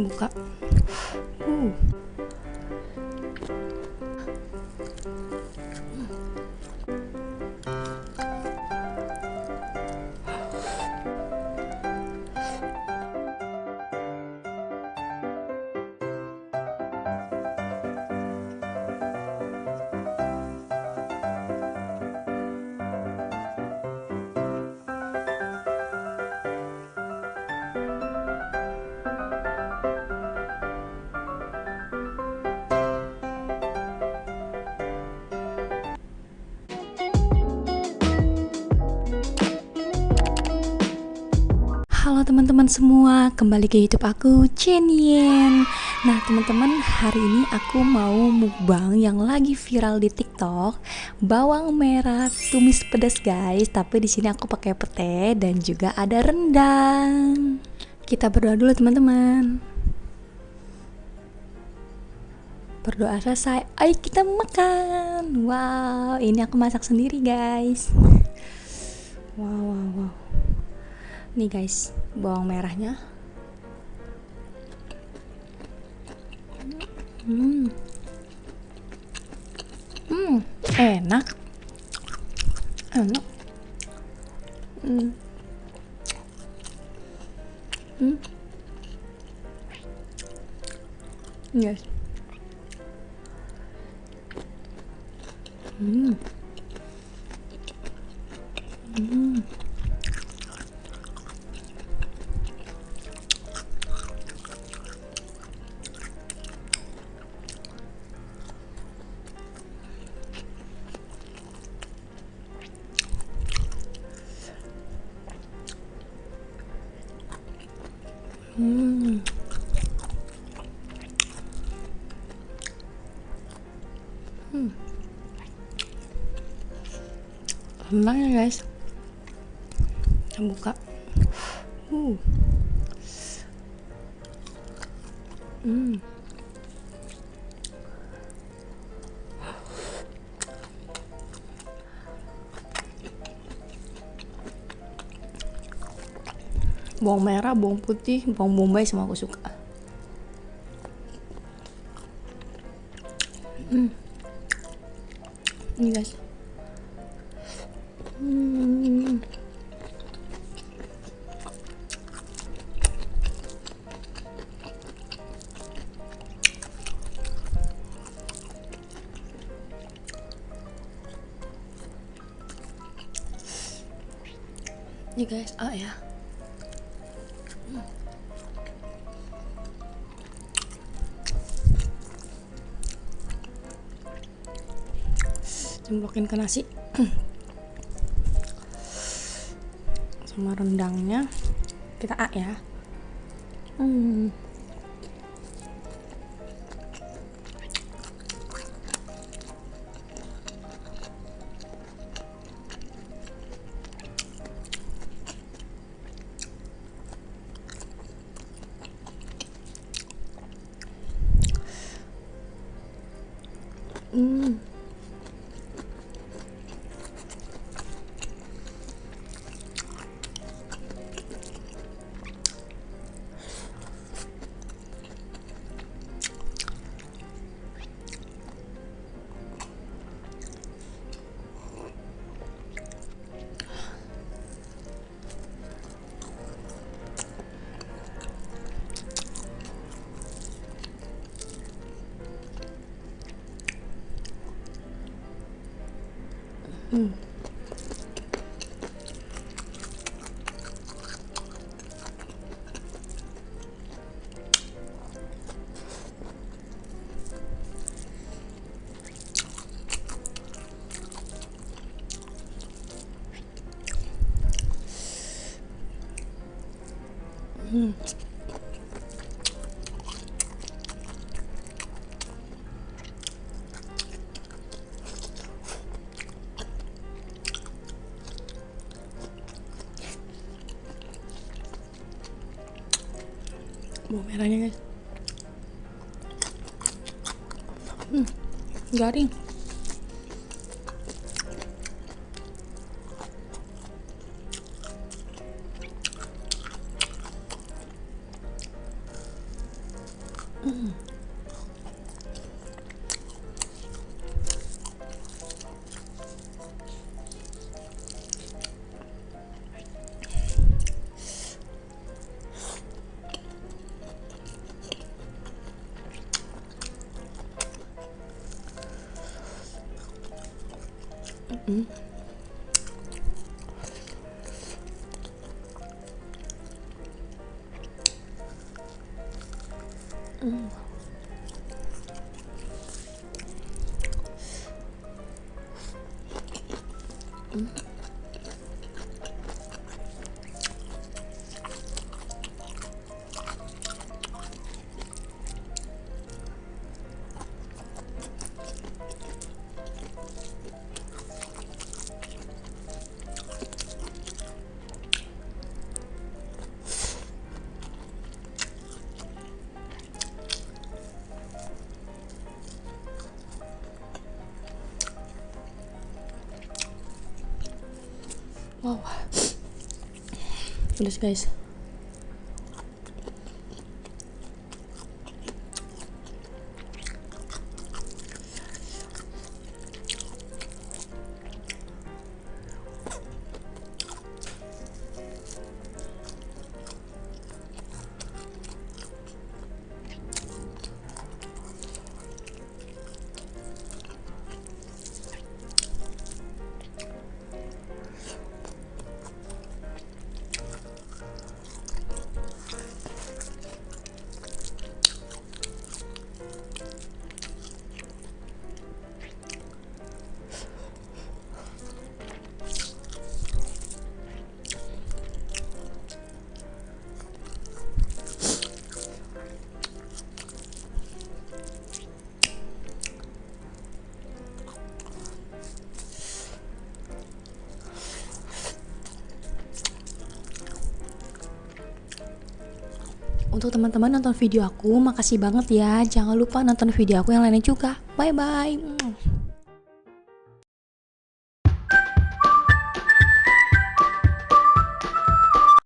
buka. Uh. Halo teman-teman semua, kembali ke YouTube aku, Cenien. Nah teman-teman, hari ini aku mau mukbang yang lagi viral di TikTok, bawang merah tumis pedas guys. Tapi di sini aku pakai pete dan juga ada rendang. Kita berdoa dulu teman-teman. Berdoa selesai, ayo kita makan. Wow, ini aku masak sendiri guys. Wow. Nih guys, bawang merahnya. Enak. Yes. Rendang ya guys. Kita buka. Bawang merah, bawang putih, bawang bombay semua aku suka. Ini guys. Ini guys, ya. Cemplungin ke nasi. Sama rendangnya kita ya. Bawang merahnya guys. Garing. Wow, pedas guys. Untuk teman-teman nonton video aku, makasih banget ya. Jangan lupa nonton video aku yang lainnya juga. Bye bye.